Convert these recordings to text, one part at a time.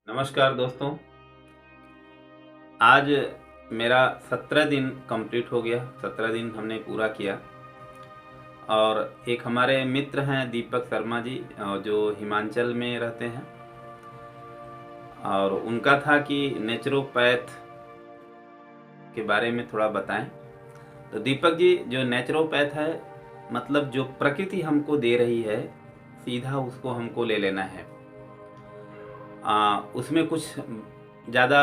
नमस्कार दोस्तों। आज मेरा 17 दिन कंप्लीट हो गया। 17 दिन हमने पूरा किया। और एक हमारे मित्र हैं दीपक शर्मा जी, जो हिमाचल में रहते हैं, और उनका था कि नेचुरोपैथ के बारे में थोड़ा बताएं। तो दीपक जी, जो नेचुरोपैथ है मतलब जो प्रकृति हमको दे रही है सीधा उसको हमको ले लेना है। उसमें कुछ ज़्यादा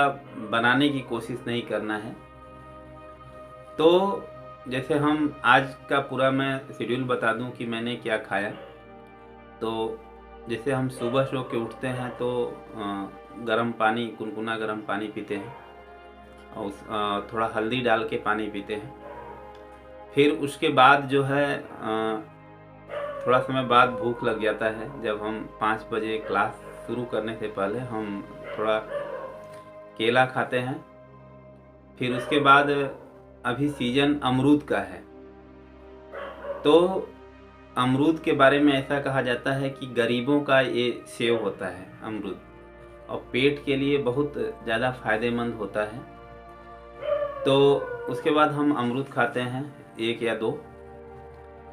बनाने की कोशिश नहीं करना है। तो जैसे हम आज का पूरा मैं शेड्यूल बता दूं कि मैंने क्या खाया। तो जैसे हम सुबह सो के उठते हैं तो गर्म पानी, गुनगुना गर्म पानी पीते हैं, और थोड़ा हल्दी डाल के पानी पीते हैं। फिर उसके बाद जो है थोड़ा समय बाद भूख लग जाता है। जब हम 5 बजे क्लास शुरू करने से पहले हम थोड़ा केला खाते हैं। फिर उसके बाद अभी सीजन अमरूद का है, तो अमरूद के बारे में ऐसा कहा जाता है कि गरीबों का ये सेव होता है अमरूद, और पेट के लिए बहुत ज़्यादा फायदेमंद होता है। तो उसके बाद हम अमरूद खाते हैं 1 या 2,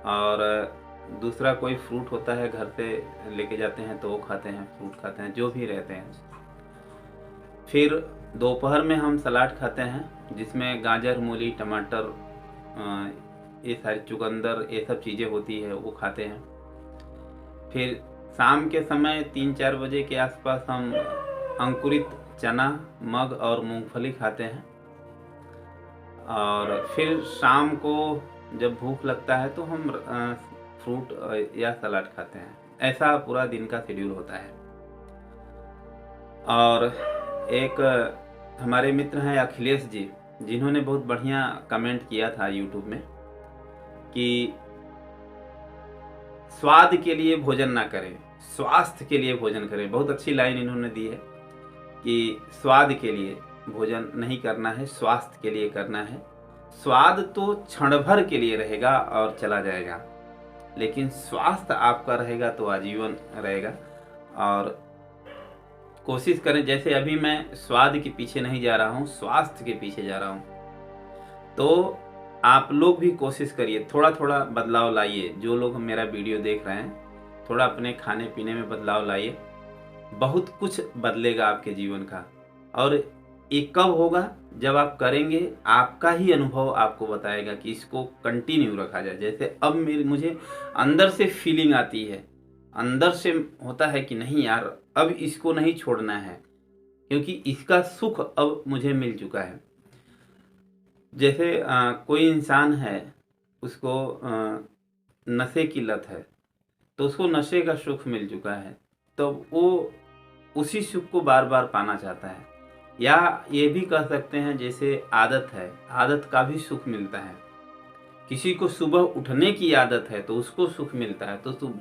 और दूसरा कोई फ्रूट होता है घर से लेके जाते हैं तो वो खाते हैं, फ्रूट खाते हैं, जो भी रहते हैं। फिर दोपहर में हम सलाद खाते हैं जिसमें गाजर, मूली, टमाटर, ये सारी चुकंदर, ये सब चीज़ें होती है, वो खाते हैं। फिर शाम के समय 3-4 बजे के आसपास हम अंकुरित चना, मग और मूंगफली खाते हैं। और फिर शाम को जब भूख लगता है तो हम फ्रूट या सलाद खाते हैं। ऐसा पूरा दिन का शेड्यूल होता है। और एक हमारे मित्र हैं अखिलेश जी, जिन्होंने बहुत बढ़िया कमेंट किया था यूट्यूब में कि स्वाद के लिए भोजन ना करें, स्वास्थ्य के लिए भोजन करें। बहुत अच्छी लाइन इन्होंने दी है कि स्वाद के लिए भोजन नहीं करना है, स्वास्थ्य के लिए करना है। स्वाद तो क्षण भर के लिए रहेगा और चला जाएगा, लेकिन स्वास्थ्य आपका रहेगा तो आजीवन रहेगा। और कोशिश करें, जैसे अभी मैं स्वाद के पीछे नहीं जा रहा हूँ, स्वास्थ्य के पीछे जा रहा हूँ, तो आप लोग भी कोशिश करिए, थोड़ा थोड़ा बदलाव लाइए। जो लोग मेरा वीडियो देख रहे हैं, थोड़ा अपने खाने पीने में बदलाव लाइए, बहुत कुछ बदलेगा आपके जीवन का। और ये कब होगा? जब आप करेंगे, आपका ही अनुभव आपको बताएगा कि इसको कंटिन्यू रखा जाए। जैसे अब मुझे अंदर से फीलिंग आती है, अंदर से होता है कि नहीं यार, अब इसको नहीं छोड़ना है, क्योंकि इसका सुख अब मुझे मिल चुका है। जैसे कोई इंसान है, उसको नशे की लत है, तो उसको नशे का सुख मिल चुका है, तो वो उसी सुख को बार बार पाना चाहता है। या ये भी कह सकते हैं जैसे आदत है, आदत का भी सुख मिलता है। किसी को सुबह उठने की आदत है तो उसको सुख मिलता है, तो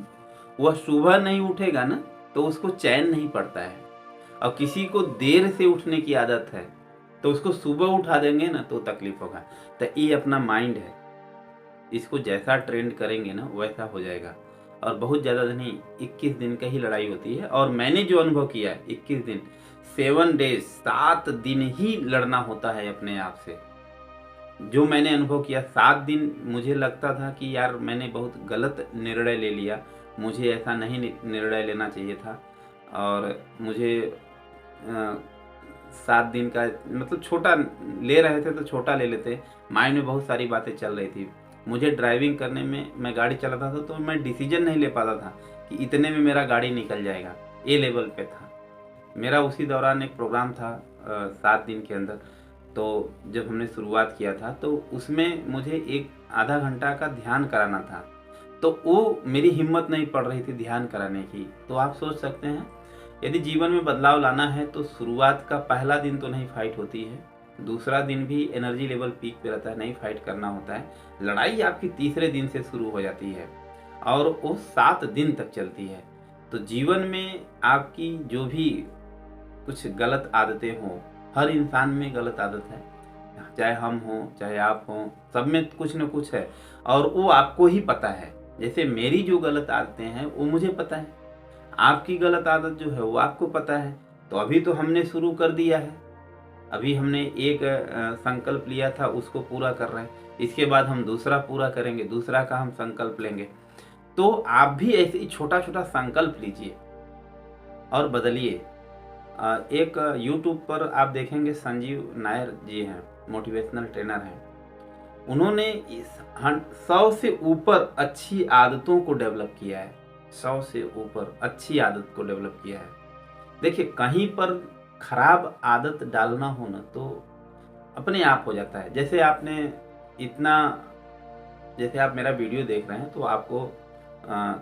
वह सुबह नहीं उठेगा ना तो उसको चैन नहीं पड़ता है। और किसी को देर से उठने की आदत है तो उसको सुबह उठा देंगे ना तो तकलीफ होगा। तो ये अपना माइंड है, इसको जैसा ट्रेंड करेंगे ना वैसा हो जाएगा। और बहुत ज़्यादा नहीं, 21 दिन का ही लड़ाई होती है। और मैंने जो अनुभव किया है 21 दिन, 7 डेज, 7 दिन ही लड़ना होता है अपने आप से। जो मैंने अनुभव किया 7 दिन, मुझे लगता था कि यार मैंने बहुत गलत निर्णय ले लिया, मुझे ऐसा नहीं निर्णय लेना चाहिए था। और मुझे 7 दिन का मतलब छोटा ले रहे थे तो छोटा ले लेते। माइंड में बहुत सारी बातें चल रही थी। मुझे ड्राइविंग करने में, मैं गाड़ी चलाता था तो मैं डिसीजन नहीं ले पाता था कि इतने में मेरा गाड़ी निकल जाएगा, ए लेवल पे था मेरा। उसी दौरान एक प्रोग्राम था 7 दिन के अंदर। तो जब हमने शुरुआत किया था तो उसमें मुझे एक आधा घंटा का ध्यान कराना था, तो वो मेरी हिम्मत नहीं पड़ रही थी ध्यान कराने की। तो आप सोच सकते हैं, यदि जीवन में बदलाव लाना है तो शुरुआत का पहला दिन तो नहीं फाइट होती है, दूसरा दिन भी एनर्जी लेवल पीक पे रहता है, नहीं फाइट करना होता है। लड़ाई आपकी तीसरे दिन से शुरू हो जाती है और वो 7 दिन तक चलती है। तो जीवन में आपकी जो भी कुछ गलत आदतें हों, हर इंसान में गलत आदत है, चाहे हम हों चाहे आप हों, सब में कुछ न कुछ है, और वो आपको ही पता है। जैसे मेरी जो गलत आदतें हैं वो मुझे पता है, आपकी गलत आदत जो है वो आपको पता है। तो अभी तो हमने शुरू कर दिया है, अभी हमने एक संकल्प लिया था उसको पूरा कर रहे हैं, इसके बाद हम दूसरा पूरा करेंगे, दूसरा का हम संकल्प लेंगे। तो आप भी ऐसे ही छोटा छोटा संकल्प लीजिए और बदलिए। एक यूट्यूब पर आप देखेंगे, संजीव नायर जी हैं, मोटिवेशनल ट्रेनर हैं। उन्होंने 100 से ऊपर अच्छी आदतों को डेवलप किया है, 100 से ऊपर अच्छी आदत को डेवलप किया है। देखिए, कहीं पर खराब आदत डालना हो ना तो अपने आप हो जाता है। जैसे आपने इतना, जैसे आप मेरा वीडियो देख रहे हैं तो आपको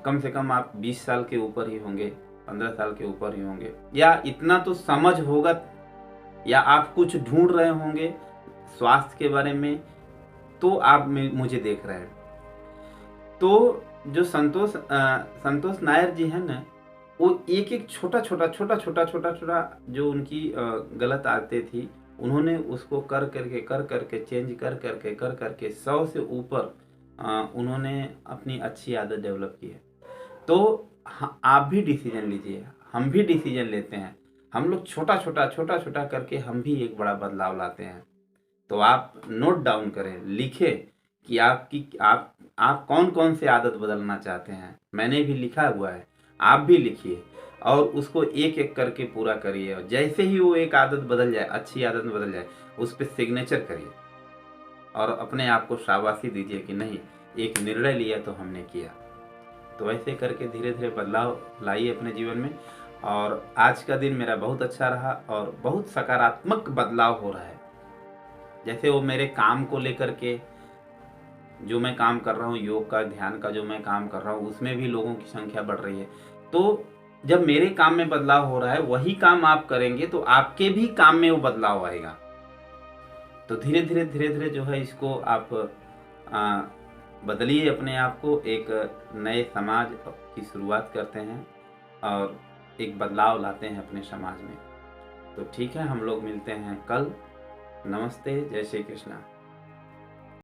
कम से कम आप 20 साल के ऊपर ही होंगे, 15 साल के ऊपर ही होंगे, या इतना तो समझ होगा, या आप कुछ ढूंढ रहे होंगे स्वास्थ्य के बारे में, तो आप मुझे देख रहे हैं। तो जो संतोष नायर जी हैं ना, वो एक एक छोटा छोटा जो उनकी गलत आदतें थी, उन्होंने उसको कर करके चेंज कर करके 100 से ऊपर उन्होंने अपनी अच्छी आदत डेवलप की है। तो आप भी डिसीजन लीजिए, हम भी डिसीजन लेते हैं, हम लोग छोटा छोटा करके हम भी एक बड़ा बदलाव लाते हैं। तो आप नोट डाउन करें, लिखें कि आप कौन कौन से आदत बदलना चाहते हैं। मैंने भी लिखा हुआ है, आप भी लिखिए और उसको एक एक करके पूरा करिए। और जैसे ही वो एक आदत बदल जाए, अच्छी आदत में बदल जाए, उस पर सिग्नेचर करिए और अपने आप को शाबाशी दीजिए कि नहीं, एक निर्णय लिया तो हमने किया। तो ऐसे करके धीरे धीरे बदलाव लाइए अपने जीवन में। और आज का दिन मेरा बहुत अच्छा रहा और बहुत सकारात्मक बदलाव हो रहा है। जैसे वो मेरे काम को लेकर के, जो मैं काम कर रहा हूँ, योग का, ध्यान का जो मैं काम कर रहा हूँ, उसमें भी लोगों की संख्या बढ़ रही है। तो जब मेरे काम में बदलाव हो रहा है, वही काम आप करेंगे तो आपके भी काम में वो बदलाव आएगा। तो धीरे धीरे जो है इसको आप बदलिए अपने आप को। एक नए समाज की शुरुआत करते हैं और एक बदलाव लाते हैं अपने समाज में। तो ठीक है, हम लोग मिलते हैं कल। नमस्ते, जय श्री कृष्णा।